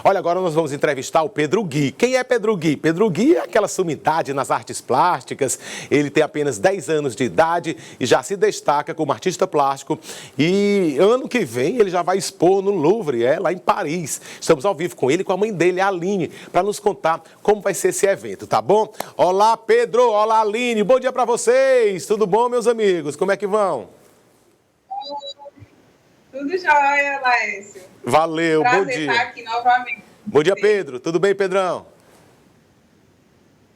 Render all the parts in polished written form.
Olha, agora nós vamos entrevistar o Pedro Gui. Quem é Pedro Gui? Pedro Gui é aquela sumidade nas artes plásticas. Ele tem apenas 10 anos de idade e já se destaca como artista plástico. E ano que vem ele já vai expor no Louvre, lá em Paris. Estamos ao vivo com ele e com a mãe dele, a Aline, para nos contar como vai ser esse evento, tá bom? Olá, Pedro. Olá, Aline. Bom dia para vocês. Tudo bom, meus amigos? Como é que vão? Tudo jóia, Laércio. Valeu, bom dia. Prazer estar aqui novamente. Bom dia, Pedro. Tudo bem, Pedrão?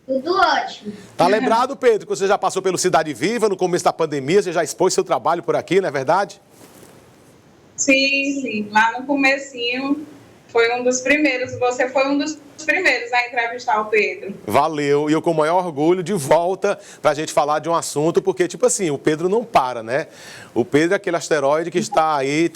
Tudo ótimo. Tá lembrado, Pedro, que você já passou pelo Cidade Viva no começo da pandemia, você já expôs seu trabalho por aqui, não é verdade? Sim. Lá no comecinho foi um dos primeiros. Você foi um dos primeiros a entrevistar o Pedro. Valeu, e eu com o maior orgulho de volta pra gente falar de um assunto, porque, tipo assim, o Pedro não para, né? O Pedro é aquele asteroide que está aí,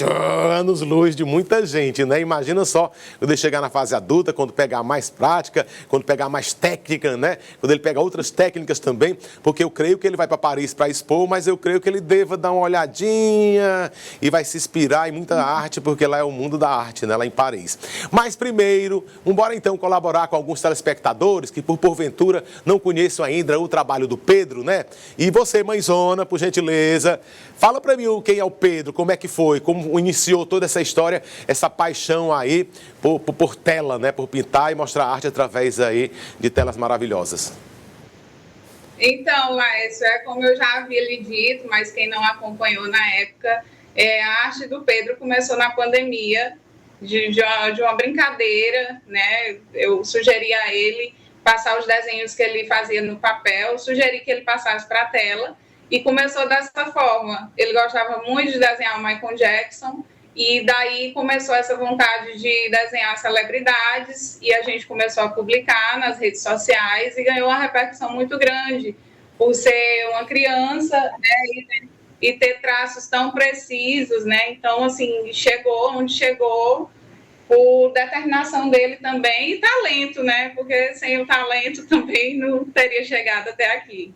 anos-luz de muita gente, né? Imagina só, quando ele chegar na fase adulta, quando pegar mais prática, quando pegar mais técnica, né? Quando ele pegar outras técnicas também, porque eu creio que ele vai para Paris para expor, mas eu creio que ele deva dar uma olhadinha e vai se inspirar em muita arte, porque lá é o mundo da arte, né? Lá em Paris. Mas primeiro, vamos então colaborar com alguns telespectadores que, por porventura, não conheçam ainda o trabalho do Pedro, né? E você, mãezona, por gentileza, fala pra mim quem é o Pedro, como é que foi, como iniciou toda essa história, essa paixão aí por tela, né? Por pintar e mostrar arte através aí de telas maravilhosas. Então, Laércio, como eu já havia lhe dito, mas quem não acompanhou na época, a arte do Pedro começou na pandemia, de uma brincadeira, né? Eu sugeri a ele passar os desenhos que ele fazia no papel, sugeri que ele passasse para a tela e começou dessa forma. Ele gostava muito de desenhar o Michael Jackson e daí começou essa vontade de desenhar celebridades e a gente começou a publicar nas redes sociais e ganhou uma repercussão muito grande por ser uma criança, né? E ter traços tão precisos, né? Então, assim, chegou onde chegou por determinação dele também e talento, né? Porque sem o talento também não teria chegado até aqui.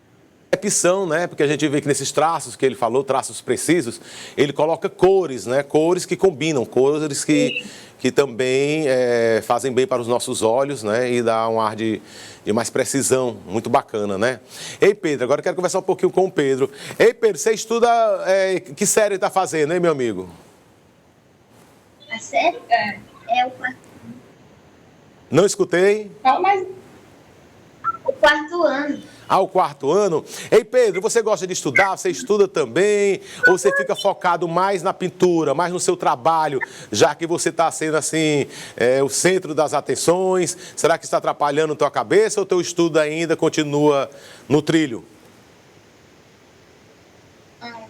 Percepção, né? Porque a gente vê que nesses traços que ele falou, traços precisos, ele coloca cores, né? Cores que combinam, cores que também fazem bem para os nossos olhos, né? E dá um ar de mais precisão, muito bacana, né? Ei, Pedro, agora eu quero conversar um pouquinho com o Pedro. Ei, Pedro, você estuda, que série está fazendo, hein, meu amigo? A série? É o quarto. Não escutei? Fala mais. O quarto ano. O quarto ano. Ei, Pedro, você gosta de estudar? Você estuda também? Ou você fica focado mais na pintura, mais no seu trabalho, já que você está sendo, assim, o centro das atenções? Será que está atrapalhando a tua cabeça ou o teu estudo ainda continua no trilho?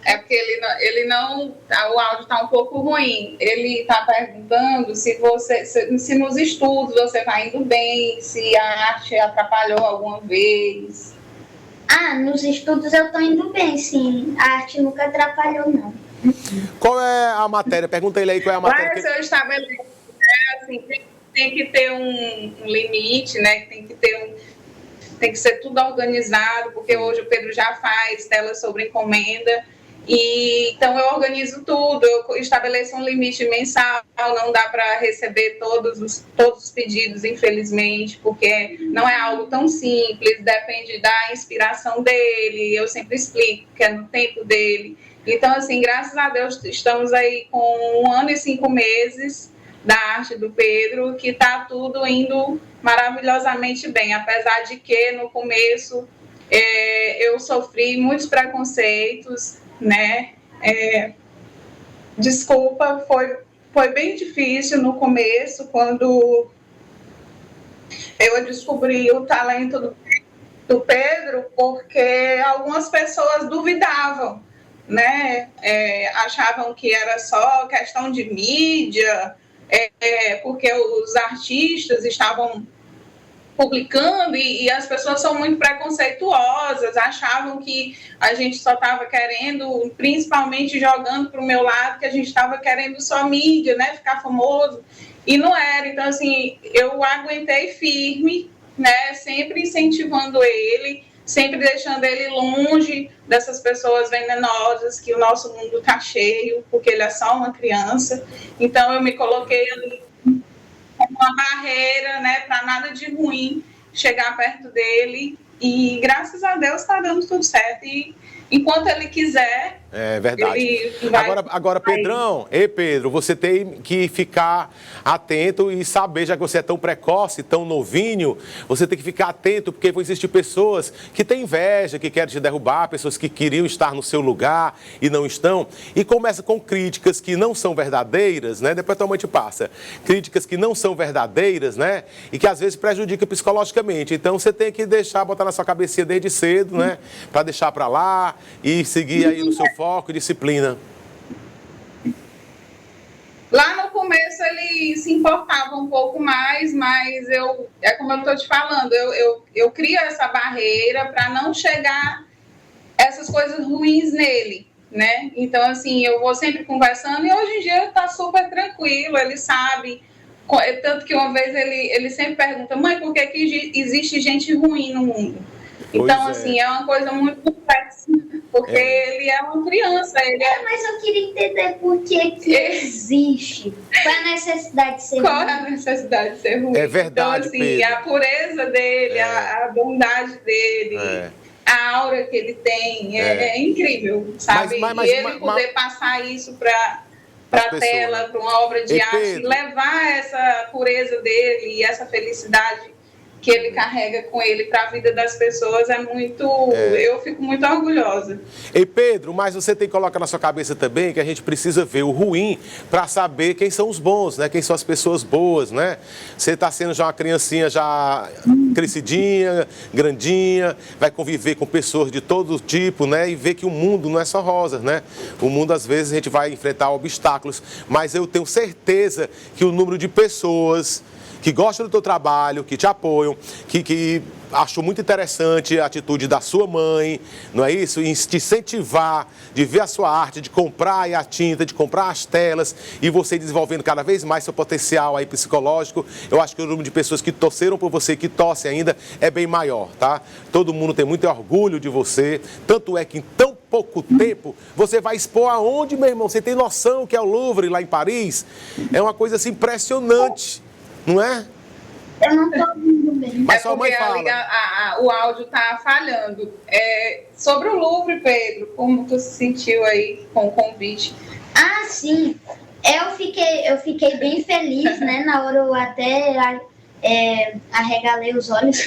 É porque ele não... O áudio está um pouco ruim. Ele está perguntando se nos estudos você está indo bem, se a arte atrapalhou alguma vez. Nos estudos eu estou indo bem, sim. A arte nunca atrapalhou, não. Qual é a matéria? Pergunta ele aí qual é a matéria. Mas eu estabeleço, assim, tem que ter um limite, né? Tem que ser tudo organizado, porque hoje o Pedro já faz telas sobre encomenda. E, então, eu organizo tudo, eu estabeleço um limite mensal, não dá para receber todos os pedidos, infelizmente, porque não é algo tão simples, depende da inspiração dele, eu sempre explico que é no tempo dele. Então, assim, graças a Deus, estamos aí com 1 ano e 5 meses da arte do Pedro, que está tudo indo maravilhosamente bem, apesar de que, no começo, eu sofri muitos preconceitos, né? Desculpa, foi bem difícil no começo, quando eu descobri o talento do Pedro, porque algumas pessoas duvidavam, né? Achavam que era só questão de mídia, porque os artistas estavam publicando e as pessoas são muito preconceituosas, achavam que a gente só estava querendo, principalmente jogando para o meu lado, que a gente estava querendo só mídia, né, ficar famoso, e não era. Então, assim, eu aguentei firme, né, sempre incentivando ele, sempre deixando ele longe dessas pessoas venenosas, que o nosso mundo está cheio, porque ele é só uma criança. Então, eu me coloquei ali uma barreira, né, para nada de ruim chegar perto dele. E graças a Deus está dando tudo certo. E enquanto ele quiser, é verdade. ele vai... Agora, Pedrão, Pedro, você tem que ficar atento e saber, já que você é tão precoce, tão novinho, você tem que ficar atento, porque vão existir pessoas que têm inveja, que querem te derrubar, pessoas que queriam estar no seu lugar e não estão, e começa com críticas que não são verdadeiras, né? Depois tua mãe te passa. Críticas que não são verdadeiras, né? E que às vezes prejudicam psicologicamente. Então você tem que botar na sua cabecinha desde cedo, né? Para deixar para lá e seguir aí no seu foco e disciplina. Lá no começo ele se importava um pouco mais, mas é como eu estou te falando, eu crio essa barreira para não chegar essas coisas ruins nele, né? Então, assim, eu vou sempre conversando e hoje em dia está super tranquilo, ele sabe. Tanto que uma vez ele sempre pergunta, mãe, por que existe gente ruim no mundo? Então, assim, é uma coisa muito complexa, porque ele é uma criança. Mas eu queria entender por que existe. Qual é a necessidade de ser ruim? Qual é a necessidade de ser ruim? É verdade, então, assim, Pedro. a pureza dele, a bondade dele, a aura que ele tem, é incrível, sabe? Mas, e ele poder passar isso para a tela, para uma obra de arte, Pedro, levar essa pureza dele e essa felicidade que ele carrega com ele para a vida das pessoas é muito... Eu fico muito orgulhosa. Ei, Pedro, mas você tem que colocar na sua cabeça também que a gente precisa ver o ruim para saber quem são os bons, né? Quem são as pessoas boas, né? Você está sendo já uma criancinha já crescidinha, grandinha, vai conviver com pessoas de todo tipo, né? E ver que o mundo não é só rosas, né? O mundo, às vezes, a gente vai enfrentar obstáculos, mas eu tenho certeza que o número de pessoas que gostam do teu trabalho, que te apoiam, que achou muito interessante a atitude da sua mãe, não é isso? Em te incentivar, de ver a sua arte, de comprar a tinta, de comprar as telas e você desenvolvendo cada vez mais seu potencial aí psicológico. Eu acho que o número de pessoas que torceram por você, que torcem ainda, é bem maior, tá? Todo mundo tem muito orgulho de você, tanto é que em tão pouco tempo você vai expor aonde, meu irmão? Você tem noção que é o Louvre lá em Paris? É uma coisa assim impressionante. Não é? Eu não estou ouvindo bem. Mas sua mãe fala. O áudio está falhando. Sobre o Louvre, Pedro, como tu se sentiu aí com o convite? Ah, sim. Eu fiquei bem feliz, né? Na hora eu até arregalei os olhos.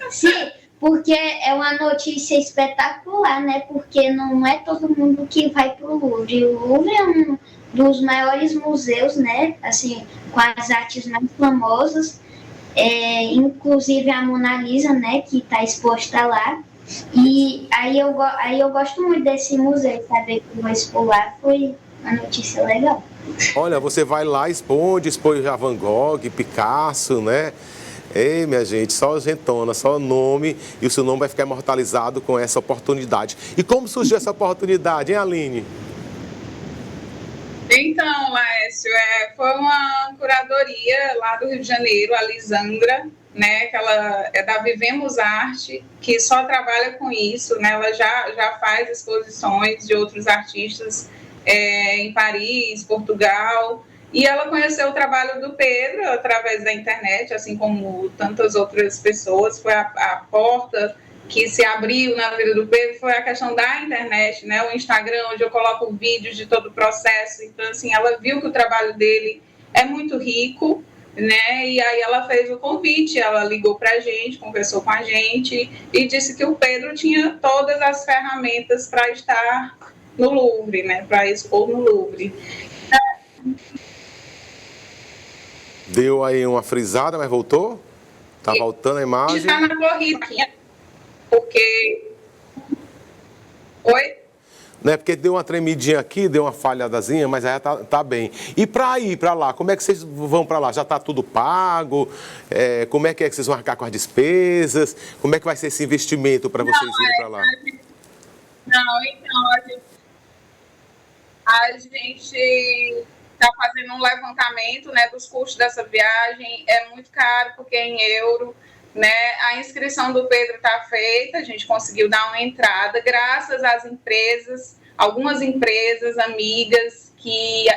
Sim, porque é uma notícia espetacular, né? Porque não é todo mundo que vai para o Louvre. O Louvre é um dos maiores museus, né, assim, com as artes mais famosas, inclusive a Mona Lisa, né, que está exposta lá. E aí eu gosto muito desse museu, saber que eu vou expor lá, foi uma notícia legal. Olha, você vai lá, expõe já Van Gogh, Picasso, né? Ei, minha gente, só gentona, só nome, e o seu nome vai ficar imortalizado com essa oportunidade. E como surgiu essa oportunidade, hein, Aline? Então, Laércio, foi uma curadoria lá do Rio de Janeiro, a Lisandra, né, que ela é da Vivemos Arte, que só trabalha com isso, né, ela já faz exposições de outros artistas em Paris, Portugal, e ela conheceu o trabalho do Pedro através da internet, assim como tantas outras pessoas, foi a porta que se abriu na vida do Pedro foi a questão da internet, né? O Instagram, onde eu coloco vídeos de todo o processo. Então, assim, ela viu que o trabalho dele é muito rico, né? E aí ela fez o convite, ela ligou para a gente, conversou com a gente e disse que o Pedro tinha todas as ferramentas para estar no Louvre, né? Para expor no Louvre. Deu aí uma frisada, mas voltou? Tá voltando a imagem. Está na corrida. Porque... Oi? Não é porque deu uma tremidinha aqui, deu uma falhadazinha, mas aí tá bem. E para ir para lá, como é que vocês vão para lá? Já tá tudo pago? Como é que vocês vão arcar com as despesas? Como é que vai ser esse investimento para vocês irem para lá? A gente está fazendo um levantamento, né, dos custos dessa viagem. É muito caro porque é em euro. Né? A inscrição do Pedro está feita, a gente conseguiu dar uma entrada, graças às empresas, algumas empresas amigas que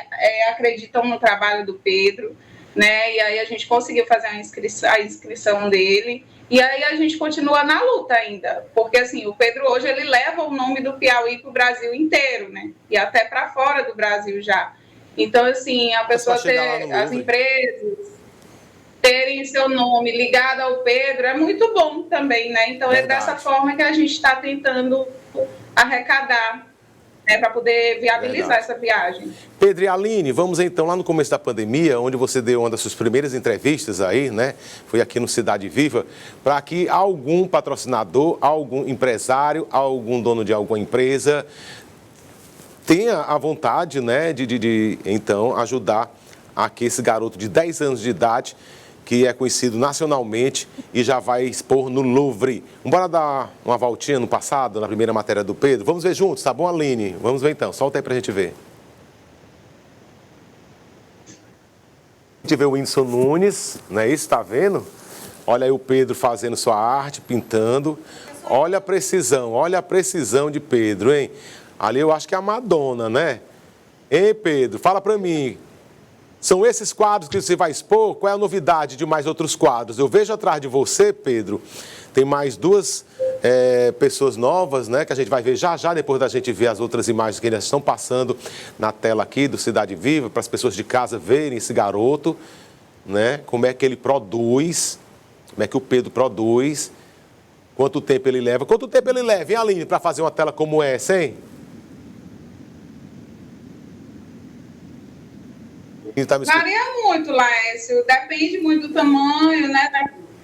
acreditam no trabalho do Pedro. né? E aí a gente conseguiu fazer a inscrição dele. E aí a gente continua na luta ainda, porque assim, o Pedro hoje ele leva o nome do Piauí para o Brasil inteiro, né? E até para fora do Brasil já. Então, assim, a pessoa ter, as empresas terem seu nome ligado ao Pedro é muito bom também, né? Então é dessa forma que a gente está tentando arrecadar, né, para poder viabilizar essa viagem. Pedro e Aline, vamos então lá no começo da pandemia, onde você deu uma das suas primeiras entrevistas aí, né? Foi aqui no Cidade Viva, para que algum patrocinador, algum empresário, algum dono de alguma empresa tenha a vontade, né, de então ajudar aqui esse garoto de 10 anos de idade, que é conhecido nacionalmente e já vai expor no Louvre. Vamos dar uma voltinha no passado, na primeira matéria do Pedro? Vamos ver juntos, tá bom, Aline? Vamos ver então, solta aí pra gente ver. A gente vê o Whindersson Nunes, não é isso? Tá vendo? Olha aí o Pedro fazendo sua arte, pintando. Olha a precisão de Pedro, hein? Ali eu acho que é a Madonna, né? Hein, Pedro? Fala pra mim. São esses quadros que você vai expor? Qual é a novidade de mais outros quadros? Eu vejo atrás de você, Pedro, tem mais duas pessoas novas, né? Que a gente vai ver já já, depois da gente ver as outras imagens que eles estão passando na tela aqui do Cidade Viva, para as pessoas de casa verem esse garoto, né? Como é que ele produz, como é que o Pedro produz, quanto tempo ele leva. Quanto tempo ele leva, hein, Aline, para fazer uma tela como essa, hein? Varia muito, Laércio. Depende muito do tamanho, né?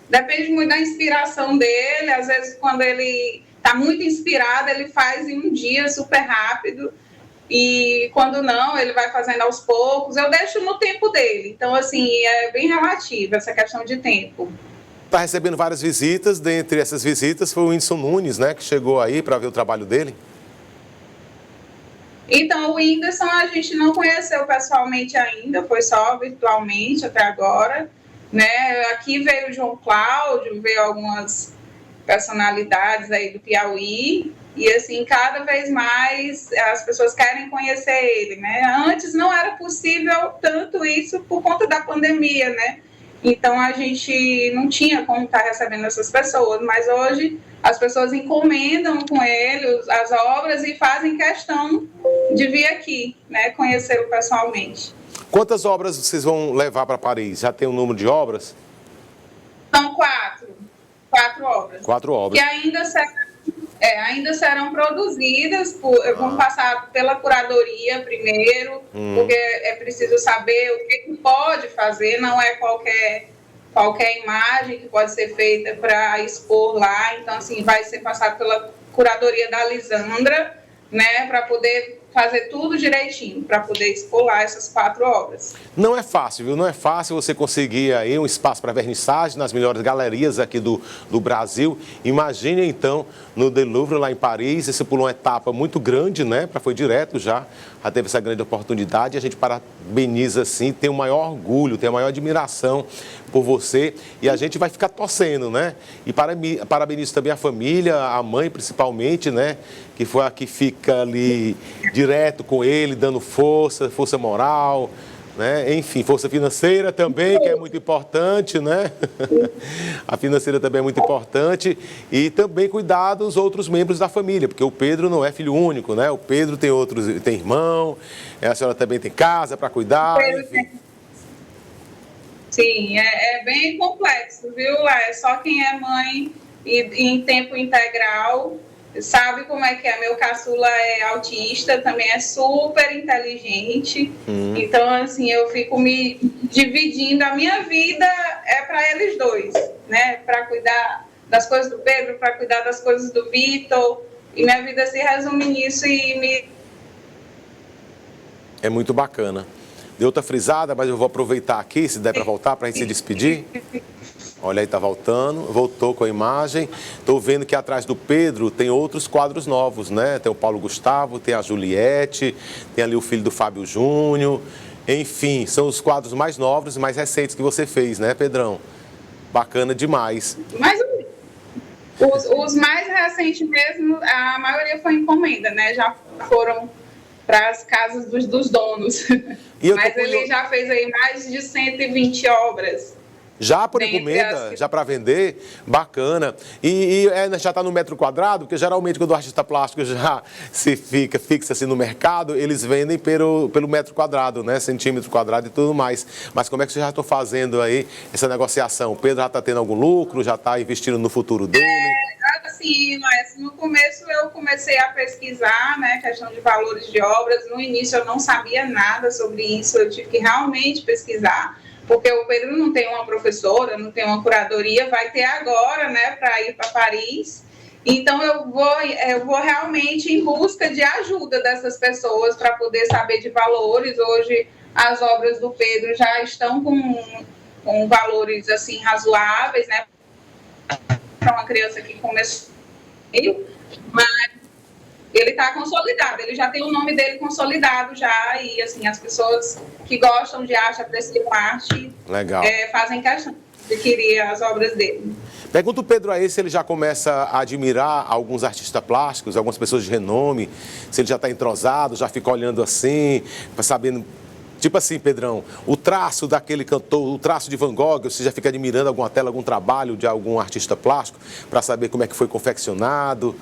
Depende muito da inspiração dele. Às vezes, quando ele está muito inspirado, ele faz em um dia super rápido. E quando não, ele vai fazendo aos poucos. Eu deixo no tempo dele. Então, assim, é bem relativo essa questão de tempo. Está recebendo várias visitas. Dentre essas visitas foi o Whindersson Nunes, né? Que chegou aí para ver o trabalho dele. Então, o Whindersson a gente não conheceu pessoalmente ainda, foi só virtualmente até agora, né? Aqui veio o João Cláudio, veio algumas personalidades aí do Piauí, e assim, cada vez mais as pessoas querem conhecer ele, né? Antes não era possível tanto isso por conta da pandemia, né? Então, a gente não tinha como estar recebendo essas pessoas, mas hoje as pessoas encomendam com ele as obras e fazem questão de vir aqui, né, conhecê-lo pessoalmente. Quantas obras vocês vão levar para Paris? Já tem um número de obras? São 4 obras. 4 obras. Que ainda serão produzidas, vão passar pela curadoria primeiro, porque é preciso saber o que pode fazer, não é qualquer imagem que pode ser feita para expor lá. Então, assim, vai ser passado pela curadoria da Lisandra, né, para poder fazer tudo direitinho, para poder expor lá essas 4 obras. Não é fácil, viu? Não é fácil você conseguir aí um espaço para vernissagem nas melhores galerias aqui do Brasil. Imagine, então, no The Louvre, lá em Paris. Esse pulou uma etapa muito grande, né? Foi direto já teve essa grande oportunidade. A gente parabeniza, assim, tem o maior orgulho, tem a maior admiração por você. E a gente vai ficar torcendo, né? E parabenizo também a família, a mãe principalmente, né? Que foi a que fica ali direto com ele, dando força moral, né? Enfim, força financeira também, que é muito importante, né? A financeira também é muito importante. E também cuidar dos outros membros da família, porque o Pedro não é filho único, né? O Pedro tem irmão, a senhora também tem casa para cuidar, enfim. Sim, é bem complexo, viu? É só quem é mãe e em tempo integral sabe como é que é. Meu caçula é autista, também é super inteligente. Então, assim, eu fico me dividindo. A minha vida é para eles dois, né? Para cuidar das coisas do Pedro, para cuidar das coisas do Vitor. E minha vida se resume nisso É muito bacana. Deu outra frisada, mas eu vou aproveitar aqui, se der para voltar, para a gente se despedir. Olha aí, tá voltando, voltou com a imagem. Estou vendo que atrás do Pedro tem outros quadros novos, né? Tem o Paulo Gustavo, tem a Juliette, tem ali o filho do Fábio Júnior. Enfim, são os quadros mais novos e mais recentes que você fez, né, Pedrão? Bacana demais. Mas os mais recentes mesmo, a maioria foi encomenda, né? Já foram para as casas dos donos. Mas ele já fez aí mais de 120 obras. Já por encomenda, já para vender, bacana. Já está no metro quadrado, porque geralmente quando o artista plástico já fixa assim no mercado, eles vendem pelo metro quadrado, né? Centímetro quadrado e tudo mais. Mas como é que vocês já estão fazendo aí essa negociação? O Pedro já está tendo algum lucro, já está investindo no futuro dele? Assim, mas no começo eu comecei a pesquisar, né, questão de valores de obras. No início eu não sabia nada sobre isso, eu tive que realmente pesquisar. Porque o Pedro não tem uma professora, não tem uma curadoria, vai ter agora, né, para ir para Paris. Então, eu vou realmente em busca de ajuda dessas pessoas para poder saber de valores. Hoje, as obras do Pedro já estão com valores, assim, razoáveis, né, para uma criança que começou, mas ele está consolidado, ele já tem o nome dele consolidado já, e assim, as pessoas que gostam de arte, apreciam arte, fazem questão de adquirir as obras dele. Pergunta o Pedro aí se ele já começa a admirar alguns artistas plásticos, algumas pessoas de renome, se ele já está entrosado, já fica olhando assim, sabendo, tipo assim, Pedrão, o traço daquele cantor, o traço de Van Gogh, você já fica admirando alguma tela, algum trabalho de algum artista plástico, para saber como é que foi confeccionado?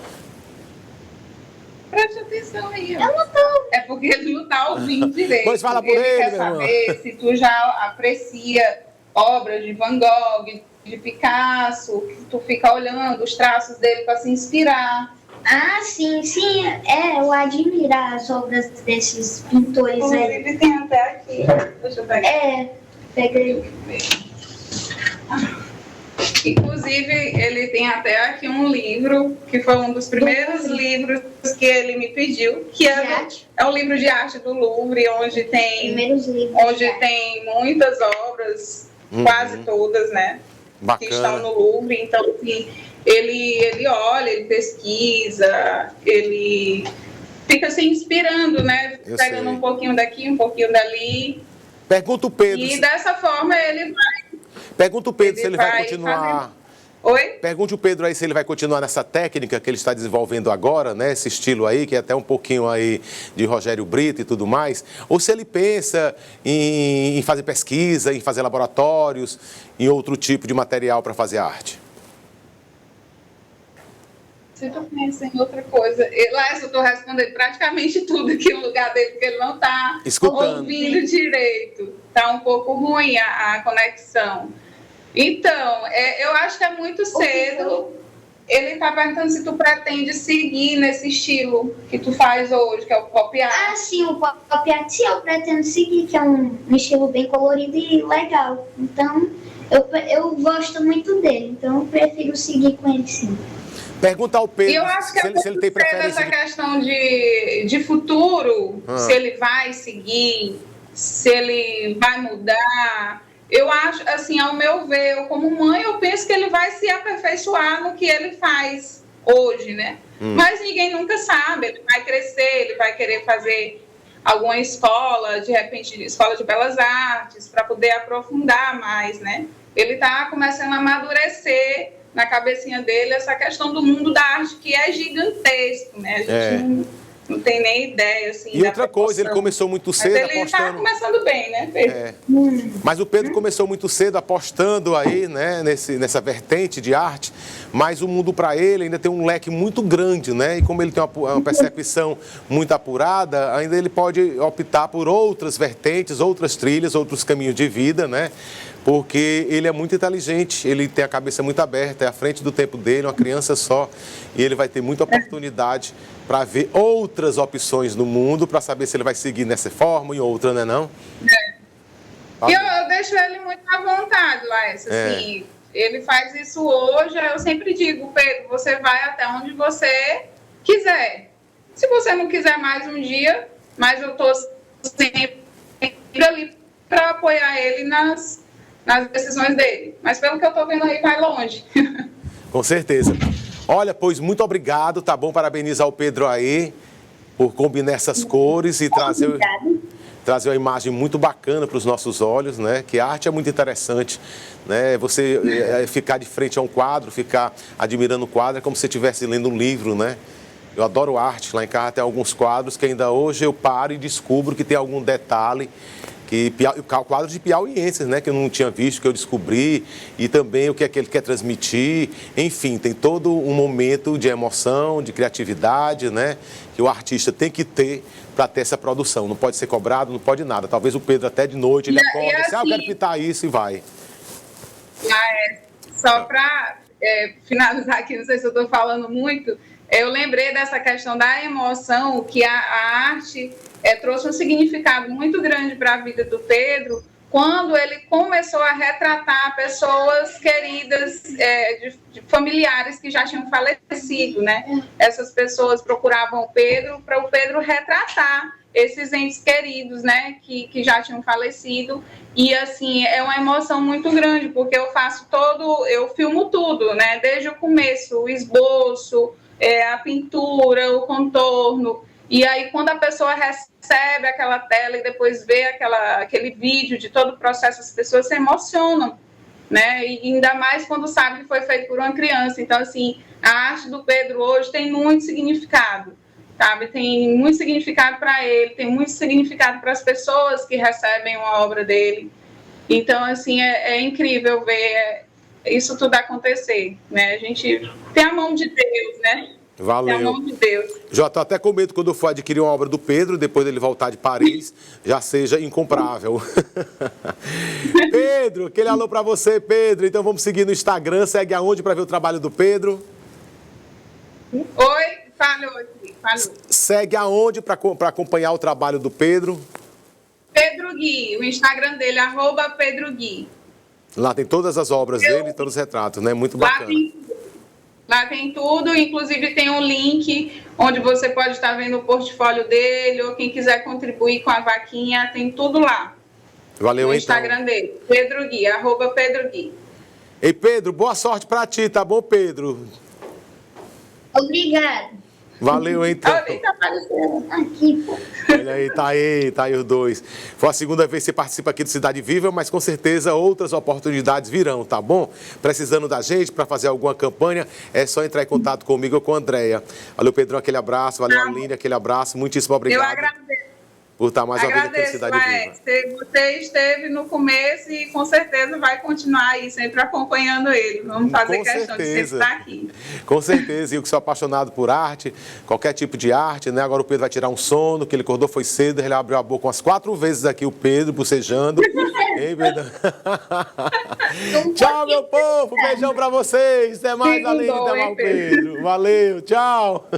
Preste atenção aí. Eu não tô. É porque ele não está ouvindo direito. Pois fala por ele, quer saber se tu já aprecia obras de Van Gogh, de Picasso, que tu fica olhando os traços dele para se inspirar. Ah, sim. Eu admiro as obras desses pintores aí. Inclusive tem até aqui. Deixa eu pegar. Peguei. Inclusive, ele tem até aqui um livro, que foi um dos primeiros livros que ele me pediu, que é o livro de arte do Louvre, onde tem muitas obras, quase todas, né? Bacana. Que estão no Louvre. Então, assim, ele olha, ele pesquisa, ele fica se inspirando, né? Pegando um pouquinho daqui, um pouquinho dali. Pergunta o Pedro. E dessa forma ele vai... Pergunta o Pedro se ele vai continuar... Oi? Pergunte o Pedro aí se ele vai continuar nessa técnica que ele está desenvolvendo agora, né? Esse estilo aí, que é até um pouquinho aí de Rogério Brito e tudo mais. Ou se ele pensa em fazer pesquisa, em fazer laboratórios, em outro tipo de material para fazer arte. Se tu pensa em outra coisa... Lá eu estou respondendo praticamente tudo aqui no lugar dele, porque ele não está ouvindo direito. Está um pouco ruim a conexão. Então, eu acho que é muito cedo. Ele está perguntando se tu pretende seguir nesse estilo que tu faz hoje, que é o pop art. Ah, sim, o pop art, sim, eu pretendo seguir, que é um estilo bem colorido e legal. Então, eu gosto muito dele, então eu prefiro seguir com ele, sim. Pergunta ao Pedro eu acho que se ele tem preferência. Essa questão de futuro, se ele vai seguir, se ele vai mudar... Eu acho, assim, ao meu ver, eu como mãe, eu penso que ele vai se aperfeiçoar no que ele faz hoje, né? Mas ninguém nunca sabe, ele vai crescer, ele vai querer fazer alguma escola, de repente, escola de belas artes, para poder aprofundar mais, né? Ele está começando a amadurecer na cabecinha dele essa questão do mundo da arte, que é gigantesco, né? A gente não tem nem ideia, assim. E outra coisa, ele começou muito cedo apostando... Mas ele está começando bem, né, Pedro? Mas o Pedro começou muito cedo apostando aí, né, nessa vertente de arte, mas o mundo para ele ainda tem um leque muito grande, né? E como ele tem uma percepção muito apurada, ainda ele pode optar por outras vertentes, outras trilhas, outros caminhos de vida, né? Porque ele é muito inteligente, ele tem a cabeça muito aberta, é à frente do tempo dele, uma criança só, e ele vai ter muita oportunidade para ver outras opções no mundo, para saber se ele vai seguir nessa forma ou em outra, né, não? E eu deixo ele muito à vontade, Laércio, assim, ele faz isso hoje, eu sempre digo, Pedro, você vai até onde você quiser. Se você não quiser mais um dia, mas eu estou sempre ali para apoiar ele nas decisões dele. Mas pelo que eu estou vendo aí, vai longe. Com certeza. Olha, pois, muito obrigado, tá bom? Parabenizar o Pedro aí por combinar essas cores e trazer uma imagem muito bacana para os nossos olhos, né? Que a arte é muito interessante, né? Você ficar de frente a um quadro, ficar admirando o quadro, é como se você estivesse lendo um livro, né? Eu adoro arte, lá em casa tem alguns quadros que ainda hoje eu paro e descubro que tem algum detalhe, quadros de piauienses, né, que eu não tinha visto, que eu descobri, e também o que é que ele quer transmitir. Enfim, tem todo um momento de emoção, de criatividade, né, que o artista tem que ter para ter essa produção. Não pode ser cobrado, não pode nada. Talvez o Pedro até de noite ele acorda e diz, eu quero pintar isso e vai. Só para finalizar aqui, não sei se eu estou falando muito, eu lembrei dessa questão da emoção, que a arte trouxe um significado muito grande para a vida do Pedro, quando ele começou a retratar pessoas queridas, de familiares que já tinham falecido, né? Essas pessoas procuravam o Pedro para o Pedro retratar esses entes queridos, né, que já tinham falecido. E, assim, é uma emoção muito grande, porque eu filmo tudo, né, desde o começo, o esboço, a pintura, o contorno. E aí, quando a pessoa recebe aquela tela e depois vê aquele vídeo de todo o processo, as pessoas se emocionam, né? E ainda mais quando sabe que foi feito por uma criança. Então, assim, a arte do Pedro hoje tem muito significado, sabe? Tem muito significado para ele, tem muito significado para as pessoas que recebem uma obra dele. Então, assim, é incrível ver isso tudo acontecer, né? A gente tem a mão de Deus, né? Valeu. Tem a mão de Deus. Já estou até com medo quando eu for adquirir uma obra do Pedro, depois dele voltar de Paris, já seja incomprável. Pedro, aquele alô para você, Pedro. Então vamos seguir no Instagram, segue aonde para ver o trabalho do Pedro? Oi, falou aqui, falou. Segue aonde para acompanhar o trabalho do Pedro? Pedro Gui, o Instagram dele, @Pedro Gui. Lá tem todas as obras dele, todos os retratos, né? Muito bacana. Lá tem tudo, inclusive tem um link onde você pode estar vendo o portfólio dele, ou quem quiser contribuir com a vaquinha, tem tudo lá. Valeu, no então. Instagram dele, Pedro Gui, @Pedro Gui. Ei, Pedro, boa sorte pra ti, tá bom, Pedro? Obrigada. Valeu, então. Olha, tá aparecendo. Aqui, pô. Olha aí, tá aí os dois. Foi a segunda vez que você participa aqui do Cidade Viva, mas com certeza outras oportunidades virão, tá bom? Precisando da gente para fazer alguma campanha, é só entrar em contato comigo ou com a Andréia. Valeu, Pedrão, aquele abraço. Valeu, Aline, aquele abraço. Muitíssimo obrigado. Eu agradeço. Por estar mais uma vez aqui no Agradeço, Cidade Viva. você esteve no começo e com certeza vai continuar aí, sempre acompanhando ele. Vamos fazer questão de sempre estar aqui. Com certeza, e eu que sou apaixonado por arte, qualquer tipo de arte, né? Agora o Pedro vai tirar um sono, que ele acordou foi cedo, ele abriu a boca umas 4 vezes aqui, o Pedro, bocejando. Hein, Pedro? Tchau, meu povo, beijão pra vocês. Até mais, Aline, até mais, Pedro. Valeu, tchau.